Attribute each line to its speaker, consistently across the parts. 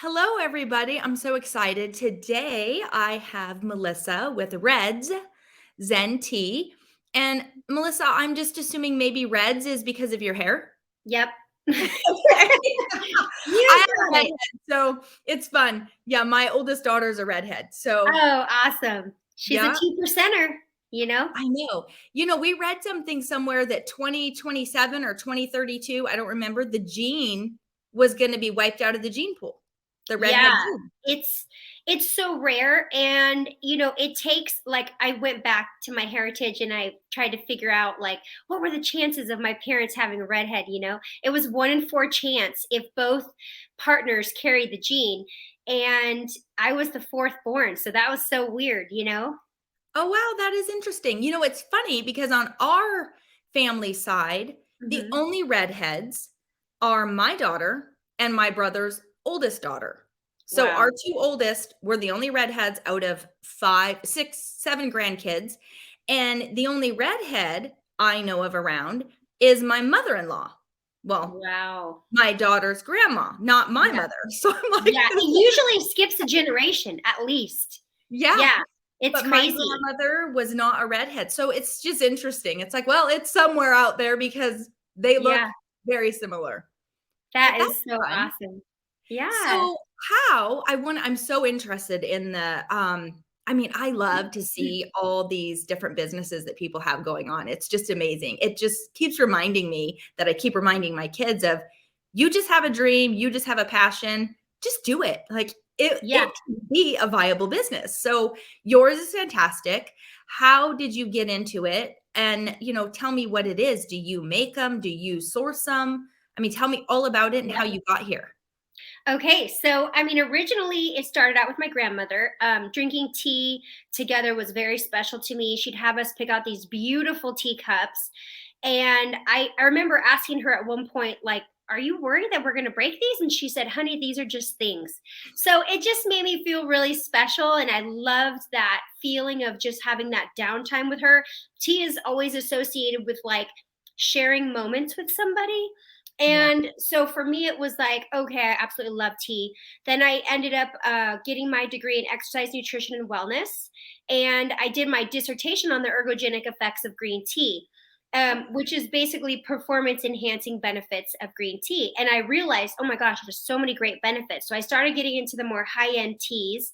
Speaker 1: Hello, everybody. I'm so excited. Today I have Melissa with Reds Zen Tea. And Melissa, I'm just assuming maybe Reds is because of your hair.
Speaker 2: Yep.
Speaker 1: Okay. I
Speaker 2: You
Speaker 1: have a
Speaker 2: got it.
Speaker 1: redhead, so it's fun. Yeah, my oldest daughter's a redhead. So
Speaker 2: Oh, awesome. She's a
Speaker 1: yeah,
Speaker 2: 2%er, you know?
Speaker 1: I know. We read something somewhere that 2027 or 2032, I don't remember, the gene was going to be wiped out of the gene pool. The redhead
Speaker 2: Yeah.
Speaker 1: gene.
Speaker 2: It's it's so rare and it takes like I went back to my heritage and I tried to figure out like what were the chances of my parents having a redhead, you know? It was 1 in 4 chance if both partners carried the gene and I was the fourth born. So that was so weird, you know?
Speaker 1: Oh, wow, that is interesting. It's funny because on our family side, the
Speaker 2: Mhm.
Speaker 1: only redheads are my daughter and my brother's oldest daughter. So our
Speaker 2: Wow.
Speaker 1: two oldest were the only redheads out of 5, 6, 7 grandkids. And the only redhead I know of around is my mother-in-law. Well,
Speaker 2: Wow.
Speaker 1: my daughter's grandma, not my
Speaker 2: Yeah.
Speaker 1: mother. So I'm like,
Speaker 2: Yeah, it usually skips a generation at least.
Speaker 1: yeah.
Speaker 2: Yeah, it's
Speaker 1: But my
Speaker 2: crazy.
Speaker 1: grandmother was not a redhead, so it's just interesting. It's like, well, it's somewhere out there because they look
Speaker 2: Yeah,
Speaker 1: very similar, but
Speaker 2: that
Speaker 1: that's
Speaker 2: is so
Speaker 1: fun.
Speaker 2: awesome. Yeah.
Speaker 1: So, I'm so interested in I love to see all these different businesses that people have going on. It's just amazing. It just keeps reminding me that I keep reminding my kids of, "You just have a dream, you just have a passion, just do it." Like,
Speaker 2: Yeah.
Speaker 1: it can be a viable business. So, yours is fantastic. How did you get into it? And, tell me what it is. Do you make them? Do you source them? Tell me all about it and how you got here.
Speaker 2: Okay, so I mean, originally it started out with my grandmother. Drinking tea together was very special to me. She'd have us pick out these beautiful teacups. And I remember asking her at one point, like, are you worried that we're going to break these? And she said, honey, these are just things. So it just made me feel really special. And I loved that feeling of just having that downtime with her. Tea is always associated with like sharing moments with somebody.
Speaker 1: Yeah.
Speaker 2: And so for me, it was like, okay, I absolutely love tea. Then I ended up getting my degree in exercise, nutrition, and wellness. And I did my dissertation on the ergogenic effects of green tea, which is basically performance enhancing benefits of green tea. And I realized, oh my gosh, there's so many great benefits. So I started getting into the more high end teas.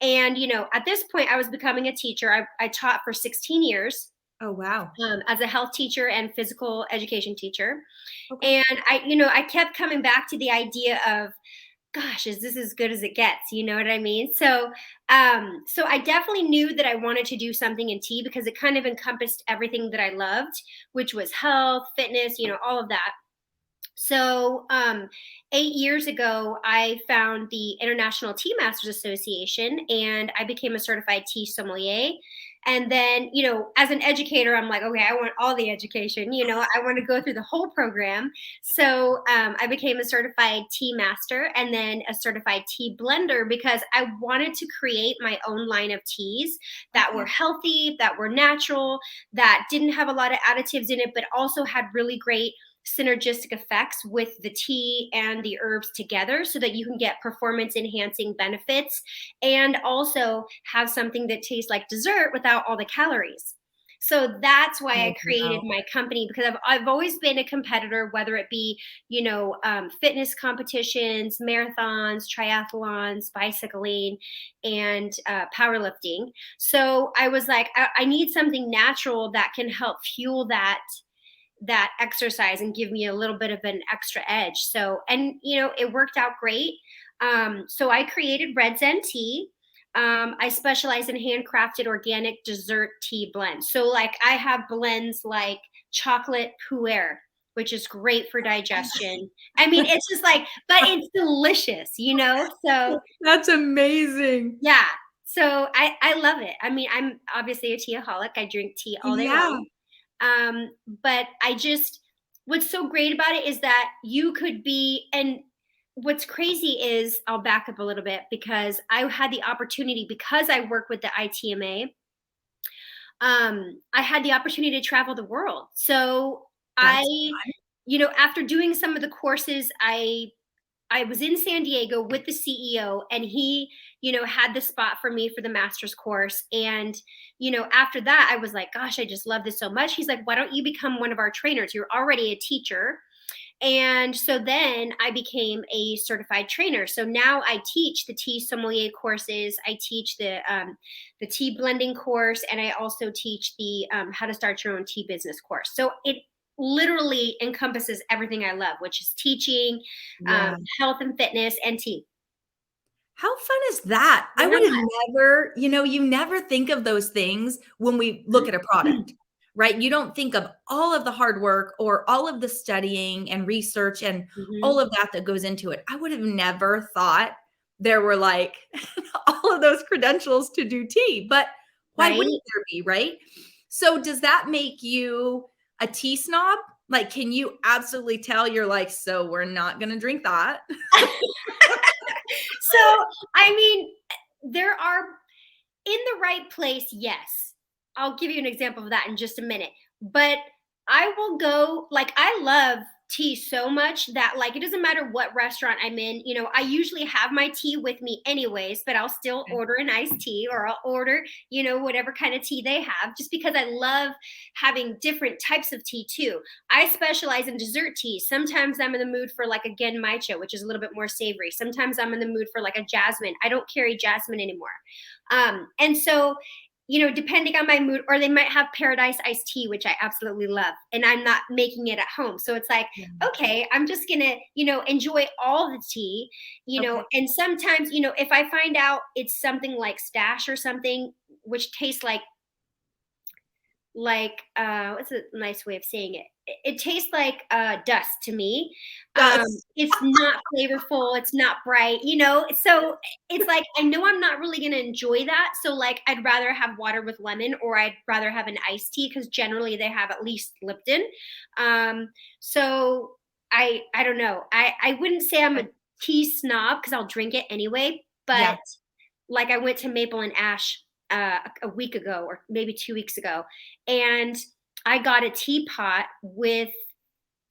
Speaker 2: And, at this point, I was becoming a teacher. I taught for 16 years
Speaker 1: Oh, wow.
Speaker 2: as a health teacher and physical education teacher.
Speaker 1: Okay.
Speaker 2: And I kept coming back to the idea of, gosh, is this as good as it gets? You know what I mean? So I definitely knew that I wanted to do something in tea because it kind of encompassed everything that I loved, which was health, fitness, all of that. So, 8 years ago, I found the International Tea Masters Association and I became a certified tea sommelier. And then, as an educator, I'm like, okay, I want all the education, I want to go through the whole program. So, I became a certified tea master and then a certified tea blender because I wanted to create my own line of teas that were
Speaker 1: Okay.
Speaker 2: healthy, that were natural, that didn't have a lot of additives in it, but also had really great synergistic effects with the tea and the herbs together so that you can get performance enhancing benefits and also have something that tastes like dessert without all the calories. So that's why I
Speaker 1: Oh,
Speaker 2: created
Speaker 1: wow.
Speaker 2: my company because I've always been a competitor, whether it be, fitness competitions, marathons, triathlons, bicycling, and powerlifting. So I was like, I need something natural that can help fuel that exercise and give me a little bit of an extra edge. So, and it worked out great. So I created Red Zen Tea. I specialize in handcrafted organic dessert tea blends. So, like, I have blends like chocolate pu'er, which is great for digestion. I mean, it's just like, but it's delicious. So,
Speaker 1: That's amazing.
Speaker 2: yeah. So I love it. I mean, I'm obviously a teaaholic. I drink tea all day
Speaker 1: Yeah.
Speaker 2: long. But what's so great about it is that you could be, and what's crazy is I'll back up a little bit because I had the opportunity, because I work with the ITMA, I had the opportunity to travel the world. So I,
Speaker 1: That's
Speaker 2: after doing some of the courses, I I was in San Diego with the CEO, and he, had the spot for me for the master's course. And, after that, I was like, gosh, I just love this so much. He's like, why don't you become one of our trainers? You're already a teacher. And so then I became a certified trainer. So now I teach the tea sommelier courses. I teach the tea blending course, and I also teach the how to start your own tea business course. So it literally encompasses everything I love, which is teaching,
Speaker 1: Yeah.
Speaker 2: health and fitness, and tea.
Speaker 1: How fun is that? I would have never, you never think of those things when we look at a product, right? You don't think of all of the hard work or all of the studying and research and
Speaker 2: Mhm.
Speaker 1: all of that that goes into it. I would have never thought there were like all of those credentials to do tea, but why
Speaker 2: Right?
Speaker 1: wouldn't there be, right? So does that make you a tea snob? Like, can you absolutely tell you're like, so we're not going to drink that?
Speaker 2: So, I mean, there are in the right place, yes. I'll give you an example of that in just a minute. But I will go, like, I love tea so much that, like, it doesn't matter what restaurant I'm in. I usually have my tea with me anyways, but I'll still order an iced tea, or I'll order, whatever kind of tea they have, just because I love having different types of tea too. I specialize in dessert teas. Sometimes I'm in the mood for, like, a genmaicha, which is a little bit more savory. Sometimes I'm in the mood for, like, a jasmine. I don't carry jasmine anymore. And so, depending on my mood, or they might have paradise iced tea, which I absolutely love, and I'm not making it at home. So it's like,
Speaker 1: Yeah.
Speaker 2: okay, I'm just gonna, enjoy all the tea,
Speaker 1: Okay.
Speaker 2: and sometimes, if I find out it's something like stash or something, which tastes like what's a nice way of saying it? It tastes like dust to me.
Speaker 1: Yes.
Speaker 2: It's not flavorful, it's not bright, so it's like, I know I'm not really going to enjoy that, so, like, I'd rather have water with lemon, or I'd rather have an iced tea, because generally they have at least Lipton. So I don't know, I wouldn't say I'm a tea snob, because I'll drink it anyway, but,
Speaker 1: Yeah.
Speaker 2: like, I went to Maple and Ash a week ago, or maybe 2 weeks ago, and I got a teapot with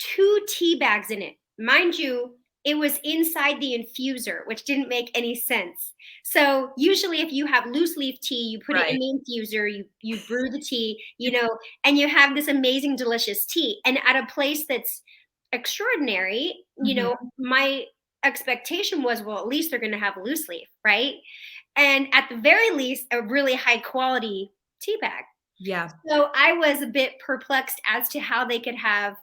Speaker 2: 2 tea bags in it. Mind you, it was inside the infuser, which didn't make any sense. So usually, if you have loose leaf tea, you put it in
Speaker 1: Right.
Speaker 2: the infuser, you brew the tea, and you have this amazing, delicious tea. And at a place that's extraordinary,
Speaker 1: Mhm.
Speaker 2: my expectation was, well, at least they're going to have loose leaf, right? And at the very least, a really high quality tea bag.
Speaker 1: Yeah.
Speaker 2: So I was a bit perplexed as to how they could have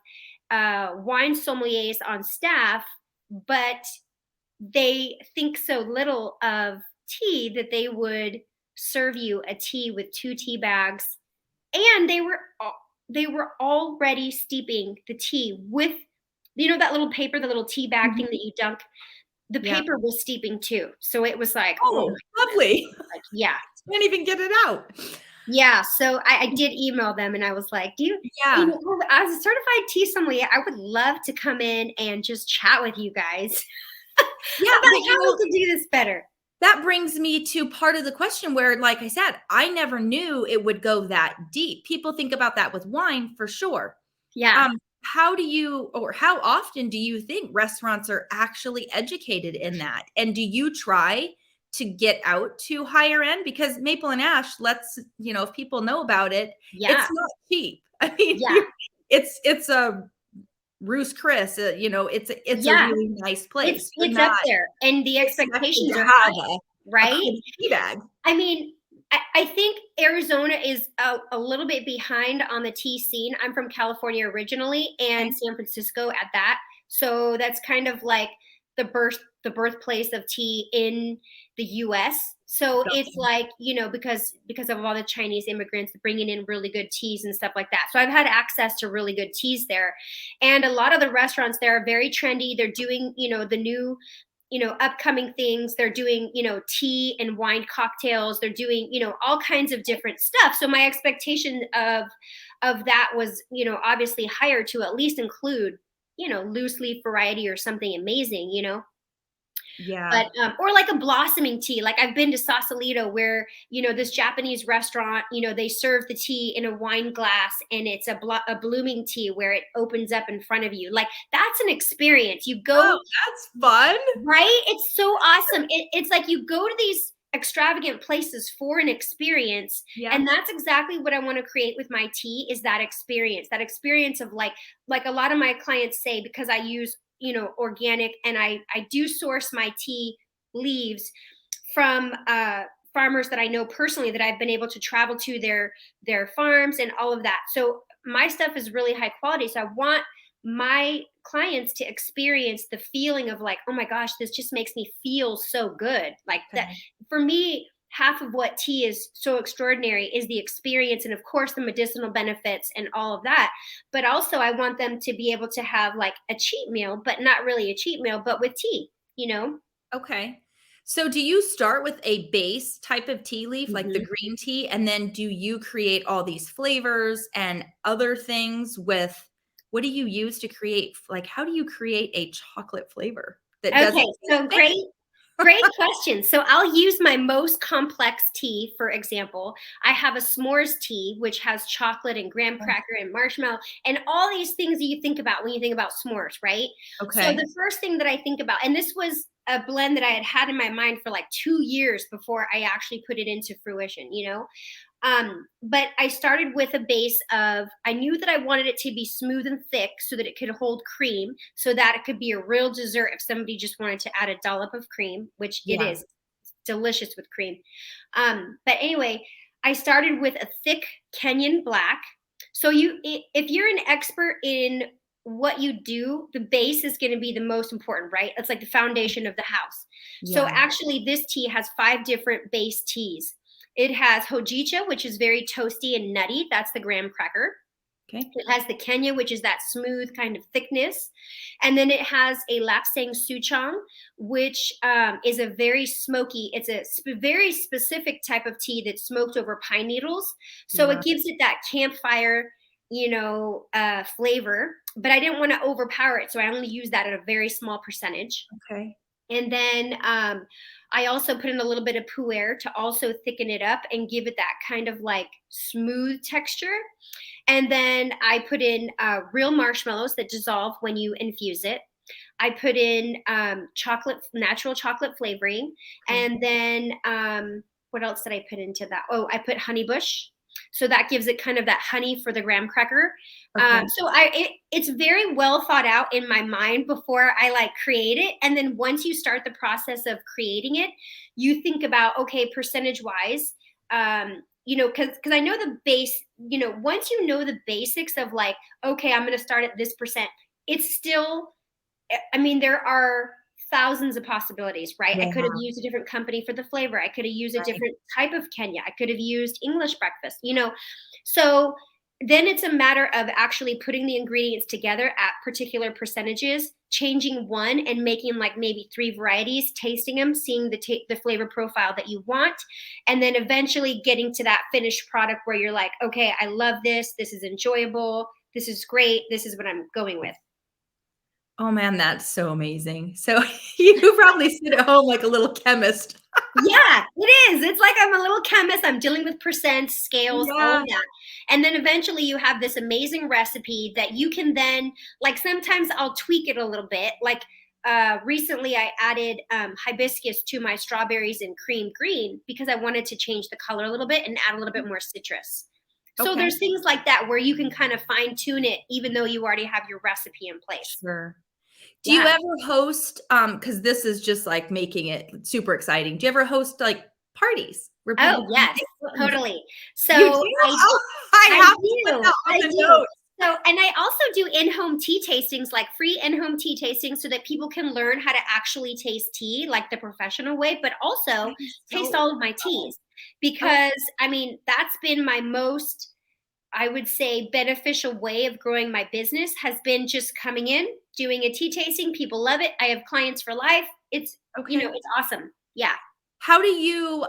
Speaker 2: wine sommeliers on staff, but they think so little of tea that they would serve you a tea with 2 tea bags, and they were already steeping the tea with, that little paper, the little tea bag thing
Speaker 1: Mhm.
Speaker 2: that you dunk. The
Speaker 1: Yeah.
Speaker 2: paper was steeping too, so it was like, oh
Speaker 1: Oh,
Speaker 2: my goodness,
Speaker 1: lovely.
Speaker 2: like, yeah.
Speaker 1: Can't even get it out.
Speaker 2: Yeah, so I did email them, and I was like, "Do you?"
Speaker 1: Yeah.
Speaker 2: As a certified tea sommelier, I would love to come in and just chat with you guys
Speaker 1: Yeah,
Speaker 2: about
Speaker 1: but,
Speaker 2: how we could do this better.
Speaker 1: that brings me to part of the question where, like I said, I never knew it would go that deep. People think about that with wine for sure.
Speaker 2: Yeah.
Speaker 1: How do you, or how often do you think restaurants are actually educated in that? And do you try to get out to higher end? Because Maple and Ash, if people know about it, it's
Speaker 2: Yeah.
Speaker 1: not cheap. I mean,
Speaker 2: Yeah.
Speaker 1: it's a Ruth's Chris, it's a
Speaker 2: Yeah.
Speaker 1: really nice
Speaker 2: It's
Speaker 1: place. You're
Speaker 2: it's up
Speaker 1: not
Speaker 2: there, and the
Speaker 1: expected
Speaker 2: expectations
Speaker 1: to
Speaker 2: are
Speaker 1: have
Speaker 2: high,
Speaker 1: a
Speaker 2: right?
Speaker 1: cool tea bag.
Speaker 2: I mean, I think Arizona is a little bit behind on the tea scene. I'm from California originally, and
Speaker 1: Okay.
Speaker 2: San Francisco at that. So that's kind of like the birthplace of tea in the US. So it's
Speaker 1: Gotcha.
Speaker 2: like, because of all the Chinese immigrants bringing in really good teas and stuff like that. So I've had access to really good teas there. And a lot of the restaurants there are very trendy. They're doing, the new, upcoming things. They're doing, tea and wine cocktails. They're doing, all kinds of different stuff. So my expectation of that was, obviously higher, to at least include, loose leaf variety or something amazing.
Speaker 1: Yeah.
Speaker 2: But or like a blossoming tea. Like I've been to Sausalito where, you know, this Japanese restaurant, you know, they serve the tea in a wine glass and it's a blooming tea where it opens up in front of you. Like that's an experience. You
Speaker 1: Oh,
Speaker 2: go,
Speaker 1: that's fun.
Speaker 2: right? It's so awesome. It's like you go to these extravagant places for an experience,
Speaker 1: Yeah.
Speaker 2: and that's exactly what I want to create with my tea, is that experience of like a lot of my clients say, because I use, you know, organic, and I do source my tea leaves from farmers that I know personally, that I've been able to travel to their farms and all of that. So my stuff is really high quality. So I want my clients to experience the feeling of like, oh my gosh, this just makes me feel so good. Like that
Speaker 1: Okay.
Speaker 2: for me, half of what tea is so extraordinary is the experience, and of course the medicinal benefits and all of that. But also I want them to be able to have like a cheat meal, but not really a cheat meal, but with tea, you know?
Speaker 1: Okay. So do you start with a base type of tea leaf, like the
Speaker 2: Mhm.
Speaker 1: green tea, and then do you create all these flavors and other things with what do you use to create like how do you create a chocolate flavor that
Speaker 2: Okay,
Speaker 1: doesn't taste
Speaker 2: so
Speaker 1: bad?
Speaker 2: great question. So I'll use my most complex tea, for example. I have a s'mores tea, which has chocolate and graham cracker and marshmallow and all these things that you think about when you think about s'mores, right? So
Speaker 1: Okay.
Speaker 2: the first thing that I think about, and this was a blend that I had had in my mind for like 2 years before I actually put it into fruition, you know? But I started with a base of, I knew that I wanted it to be smooth and thick so that it could hold cream, so that it could be a real dessert if somebody just wanted to add a dollop of cream, which it
Speaker 1: Yeah.
Speaker 2: is delicious with cream. But anyway, I started with a thick Kenyan black. So if you're an expert in what you do, the base is going to be the most important, right? It's like the foundation of the house. So
Speaker 1: Yeah.
Speaker 2: actually, this tea has 5 different base teas. It has hojicha, which is very toasty and nutty. That's the graham cracker.
Speaker 1: Okay.
Speaker 2: It has the Kenya, which is that smooth kind of thickness. And then it has a Lapsang Souchong, which is a very smoky, it's a very specific type of tea that's smoked over pine needles. So
Speaker 1: Yeah.
Speaker 2: it gives it that campfire, you know, flavor. But I didn't want to overpower it. So I only use that at a very small percentage.
Speaker 1: Okay.
Speaker 2: And then I also put in a little bit of pu'er to also thicken it up and give it that kind of like smooth texture. And then I put in real marshmallows that dissolve when you infuse it. I put in natural chocolate flavoring.
Speaker 1: Okay.
Speaker 2: And then what else did I put into that? Oh, I put honey bush. So that gives it kind of that honey for the graham cracker.
Speaker 1: Okay.
Speaker 2: It's very well thought out in my mind before I like create it. And then once you start the process of creating it, you think about, okay, percentage wise, you know, because I know the base, you know, once you know the basics of like, okay, I'm going to start at this percent, it's still, I mean, there are thousands of possibilities, right? I
Speaker 1: Yeah.
Speaker 2: could have used a different company for the flavor. I could have used a
Speaker 1: Right.
Speaker 2: different type of Kenya. I could have used English breakfast, you know. So then it's a matter of actually putting the ingredients together at particular percentages, changing one and making like maybe 3 varieties, tasting them, seeing the flavor profile that you want, and then eventually getting to that finished product where you're like, okay, I love this. This is enjoyable. This is great. This is what I'm going with.
Speaker 1: Oh man, that's so amazing. So you probably sit at home like a little chemist.
Speaker 2: Yeah, it is. It's like I'm a little chemist. I'm dealing with percents, scales, all of
Speaker 1: Yeah.
Speaker 2: that. And then eventually you have this amazing recipe that you can then, like, sometimes I'll tweak it a little bit. Like, recently I added hibiscus to my strawberries and cream green because I wanted to change the color a little bit and add a little bit more citrus. So
Speaker 1: Okay.
Speaker 2: there's things like that where you can kind of fine tune it, even though you already have your recipe in place.
Speaker 1: Sure. Do you
Speaker 2: Yeah.
Speaker 1: ever host, because this is just, like, making it super exciting. Do you ever host, like, parties where people
Speaker 2: Oh,
Speaker 1: come
Speaker 2: yes,
Speaker 1: and
Speaker 2: totally.
Speaker 1: you
Speaker 2: So
Speaker 1: do? Oh, I
Speaker 2: I
Speaker 1: have to put
Speaker 2: do.
Speaker 1: that on
Speaker 2: I
Speaker 1: the
Speaker 2: do.
Speaker 1: note.
Speaker 2: So, and I also do in-home tea tastings, like free in-home tea tastings, so that people can learn how to actually taste tea like the professional way, but also
Speaker 1: That is
Speaker 2: taste
Speaker 1: so
Speaker 2: all of my
Speaker 1: fun.
Speaker 2: teas. Because I mean, that's been my most, I would say, beneficial way of growing my business has been just coming in, doing a tea tasting. People love it. I have clients for life. It's, you know,
Speaker 1: Okay.
Speaker 2: it's awesome. Yeah.
Speaker 1: How do you,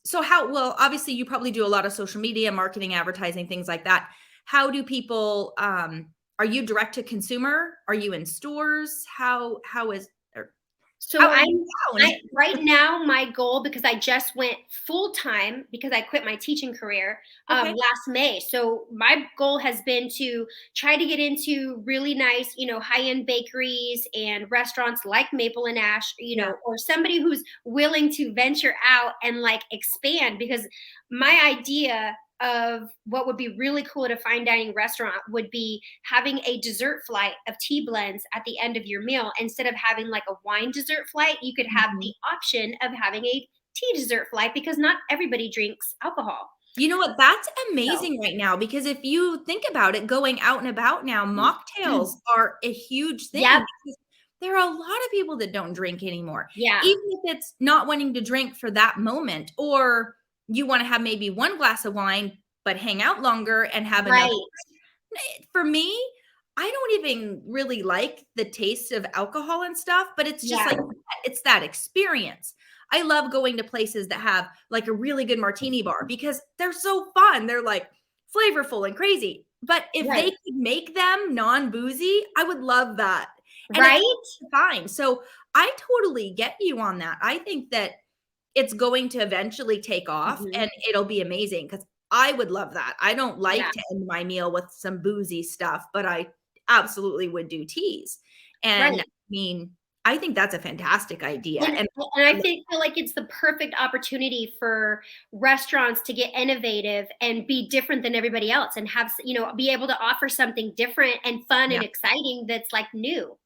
Speaker 1: so how well, obviously, you probably do a lot of social media, marketing, advertising, things like that. How do people, are you direct to consumer? Are you in stores? How is or
Speaker 2: So
Speaker 1: How have you found?
Speaker 2: I right now my goal, because I just went full time because I quit my teaching career
Speaker 1: Okay.
Speaker 2: last May. So my goal has been to try to get into really nice, high end bakeries and restaurants like Maple and Ash,
Speaker 1: Yeah.
Speaker 2: or somebody who's willing to venture out and like expand, because my idea of what would be really cool at a fine dining restaurant would be having a dessert flight of tea blends at the end of your meal. Instead of having like a wine dessert flight, you could have
Speaker 1: Mhm.
Speaker 2: the option of having a tea dessert flight, because not everybody drinks alcohol.
Speaker 1: You know what? That's
Speaker 2: So,
Speaker 1: amazing right now because if you think about it, going out and about now, mocktails are a huge
Speaker 2: yep,
Speaker 1: thing because there are a lot of people that don't drink anymore.
Speaker 2: yeah,
Speaker 1: Even if it's not wanting to drink for that moment, or you want to have maybe one glass of wine, but hang out longer and have another.
Speaker 2: right,
Speaker 1: For me, I don't even really like the taste of alcohol and stuff, but it's just
Speaker 2: yeah,
Speaker 1: like it's that experience. I love going to places that have like a really good martini bar because they're so fun. They're like flavorful and crazy. But if they
Speaker 2: right,
Speaker 1: could make them non-boozy, I would love that. And it's
Speaker 2: right.
Speaker 1: fine. So I totally get you on that. I think that it's going to eventually take off
Speaker 2: Mhm.
Speaker 1: and it'll be amazing because I would love that. I don't like
Speaker 2: Yeah,
Speaker 1: to end my meal with some boozy stuff, but I absolutely would do teas. And I
Speaker 2: right.
Speaker 1: mean, I think that's a fantastic idea.
Speaker 2: And
Speaker 1: And
Speaker 2: and I feel like it's the perfect opportunity for restaurants to get innovative and be different than everybody else, and have be able to offer something different and fun
Speaker 1: yeah,
Speaker 2: and exciting that's like new.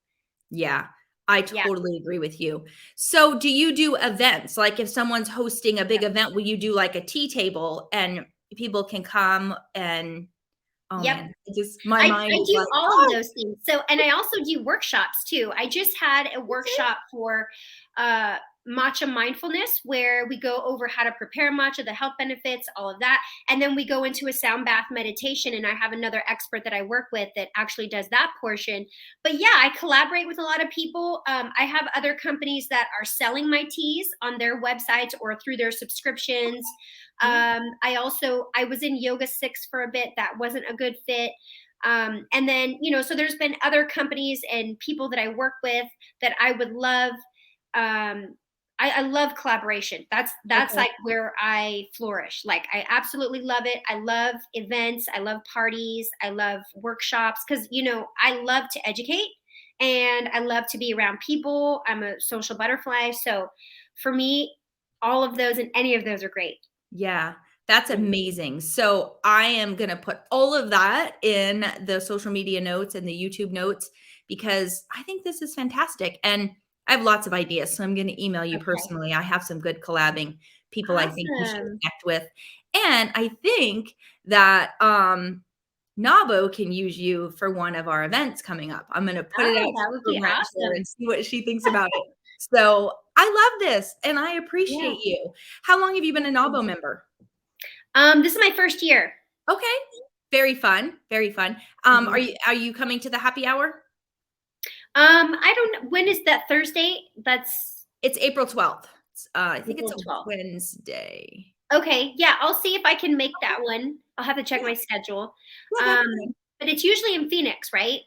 Speaker 1: yeah, I
Speaker 2: Yeah.
Speaker 1: totally agree with you. So, do you do events? Like if someone's hosting a big
Speaker 2: Yep.
Speaker 1: event, will you do like a tea table and people can come and oh
Speaker 2: Yep.
Speaker 1: man, it just my
Speaker 2: I
Speaker 1: mind is
Speaker 2: do
Speaker 1: like,
Speaker 2: all of
Speaker 1: oh,
Speaker 2: those things. So, and I also do workshops too. I just had a
Speaker 1: okay.
Speaker 2: workshop for uh, matcha mindfulness, where we go over how to prepare matcha, the health benefits, all of that. And then we go into a sound bath meditation. And I have another expert that I work with that actually does that portion. But yeah, I collaborate with a lot of people. I have other companies that are selling my teas on their websites or through their subscriptions.
Speaker 1: Yeah.
Speaker 2: I was in Yoga 6 for a bit. That wasn't a good fit. And then, so there's been other companies and people that I work with that I would love. Um, I love collaboration. That's
Speaker 1: Okay.
Speaker 2: like where I flourish. Like I absolutely love it. I love events. I love parties. I love workshops, because I love to educate and I love to be around people. I'm a social butterfly. So for me, all of those and any of those are great.
Speaker 1: Yeah, that's
Speaker 2: Mhm.
Speaker 1: amazing. So I am gonna put all of that in the social media notes and the YouTube notes because I think this is fantastic. And I have lots of ideas. So I'm gonna email you
Speaker 2: Okay.
Speaker 1: personally. I have some good collabing people I think you should
Speaker 2: Awesome.
Speaker 1: connect with. And I think that NAWBO can use you for one of our events coming up. I'm gonna put it out
Speaker 2: Oh,
Speaker 1: to
Speaker 2: that would
Speaker 1: her
Speaker 2: be
Speaker 1: right there
Speaker 2: awesome.
Speaker 1: and see what she thinks about it. So I love this and I
Speaker 2: Yeah.
Speaker 1: appreciate you. How long have you been a NAWBO member?
Speaker 2: This is my first year.
Speaker 1: Okay. Very fun, very fun.
Speaker 2: Mhm.
Speaker 1: Are you coming to the happy hour?
Speaker 2: I don't know. When is that Thursday? That's
Speaker 1: It's April 12th. I think it's
Speaker 2: April
Speaker 1: a
Speaker 2: 12th.
Speaker 1: Wednesday.
Speaker 2: Okay, yeah, I'll see if I can make that
Speaker 1: Okay.
Speaker 2: one. I'll have to check
Speaker 1: Yeah.
Speaker 2: my schedule.
Speaker 1: Yeah, that'd be
Speaker 2: Um,
Speaker 1: good.
Speaker 2: but it's usually in Phoenix, right?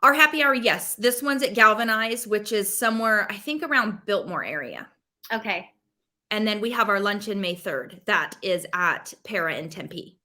Speaker 1: Our happy hour, yes. This one's at Galvanize, which is somewhere, I think around Biltmore area.
Speaker 2: Okay,
Speaker 1: And then we have our luncheon May 3rd. That is at Para in Tempe.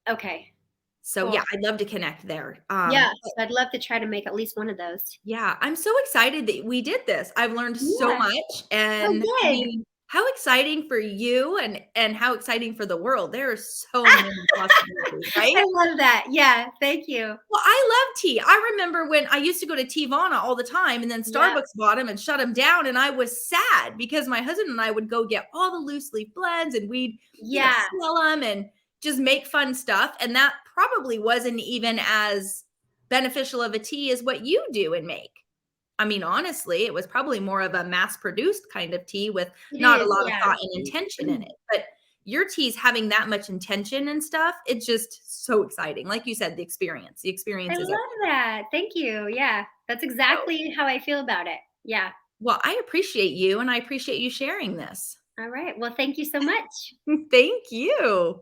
Speaker 2: okay,
Speaker 1: So yeah,
Speaker 2: cool.
Speaker 1: I'd love to connect there.
Speaker 2: Yeah, so I'd love to try to make at least one of those.
Speaker 1: Yeah, I'm so excited that we did this. I've learned so
Speaker 2: Yeah.
Speaker 1: much,
Speaker 2: Oh,
Speaker 1: and I
Speaker 2: good.
Speaker 1: mean, how exciting for you and how exciting for the world. There are so many possibilities, right?
Speaker 2: I love that. Yeah, thank you.
Speaker 1: Well, I love tea. I remember when I used to go to Teavana all the time, and then
Speaker 2: Yeah,
Speaker 1: Starbucks bought them and shut them down, and I was sad because my husband and I would go get all the loose leaf blends, and we'd,
Speaker 2: yeah.
Speaker 1: smell them and just make fun stuff, and that probably wasn't even as beneficial of a tea as what you do and make. I mean, honestly, it was probably more of a mass-produced kind of tea with
Speaker 2: It
Speaker 1: not a
Speaker 2: is,
Speaker 1: lot of
Speaker 2: yeah.
Speaker 1: thought and intention in it, but your tea's having that much intention and stuff, it's just so exciting. Like you said, the
Speaker 2: I
Speaker 1: experience is
Speaker 2: love that. Thank you. Yeah, that's
Speaker 1: so
Speaker 2: exactly how I feel about it. Yeah.
Speaker 1: well, I appreciate you, and I appreciate you sharing this.
Speaker 2: All right. Well, thank you so much.
Speaker 1: Thank you.